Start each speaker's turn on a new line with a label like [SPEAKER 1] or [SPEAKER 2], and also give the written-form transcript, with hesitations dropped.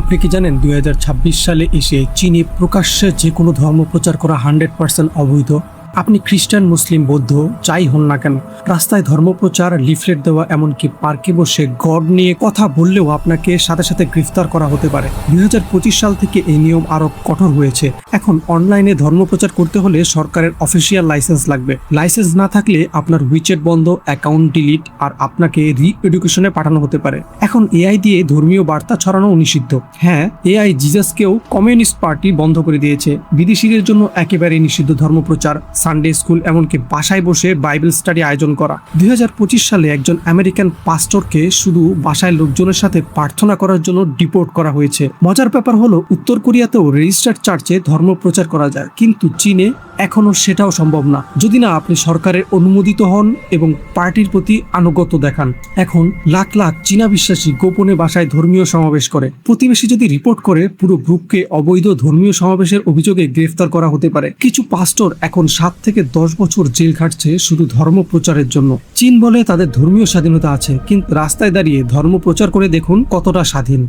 [SPEAKER 1] আপনি কি জানেন 2026 সালে এসে চীনে প্রকাশ্যে যে কোনো ধর্ম প্রচার করা 100% অবৈধ। আপনি খ্রিস্টান, মুসলিম, বৌদ্ধ যাই হন না কেন, রাস্তায় ধর্মপ্রচার, লিফলেট দেওয়া, এমনকি পার্কে বসে গড নিয়ে কথা বললেও আপনাকে সাথে সাথে গ্রেফতার করা হতে পারে। 2025 সাল থেকে এই নিয়ম আরো কঠোর হয়েছে। এখন অনলাইনে ধর্মপ্রচার করতে হলে সরকারের অফিসিয়াল লাইসেন্স লাগবে। লাইসেন্স না থাকলে আপনার উইচেট বন্ধ, অ্যাকাউন্ট ডিলিট, আর আপনাকে রি এডুকেশনে পাঠানো হতে পারে। এখন এআই দিয়ে ধর্মীয় বার্তা ছড়ানো নিষিদ্ধ। হ্যাঁ, এআই জিজাসকেও কমিউনিস্ট পার্টি বন্ধ করে দিয়েছে। বিদেশিদের জন্য একেবারে নিষিদ্ধ ধর্মপ্রচার, সানডে স্কুল, এমনকি বাসায় বসে বাইবেল স্টাডি আয়োজন করা। 2025 সালে একজন আমেরিকান পাস্টরকে শুধু বাসায় লোকজনের সাথে প্রার্থনা করার জন্য ডিপোর্ট করা হয়েছে। মজার ব্যাপার হলো, উত্তর কোরিয়াতেও রেজিস্টার্ড চার্চে ধর্ম প্রচার করা যায়, কিন্তু চীনে এখনো সেটাও সম্ভব না, যদি না আপনি সরকারের অনুমোদিত হন এবং পার্টির প্রতি আনুগত্য দেখান। এখন লাখ লাখ চীনা বিশ্বাসী গোপনে বাসায় ধর্মীয় সমাবেশ করে। প্রতিবেশী যদি রিপোর্ট করে, পুরো গ্রুপকে অবৈধ ধর্মীয় সমাবেশের অভিযোগে গ্রেফতার করা হতে পারে। কিছু পাস্টর এখন 7 থেকে 10 বছর জেল খাটছে শুধু ধর্ম প্রচারের জন্য। চীন বলে তাদের ধর্মীয় স্বাধীনতা আছে, কিন্তু রাস্তায় দাঁড়িয়ে ধর্ম প্রচার করে দেখুন কতটা স্বাধীন।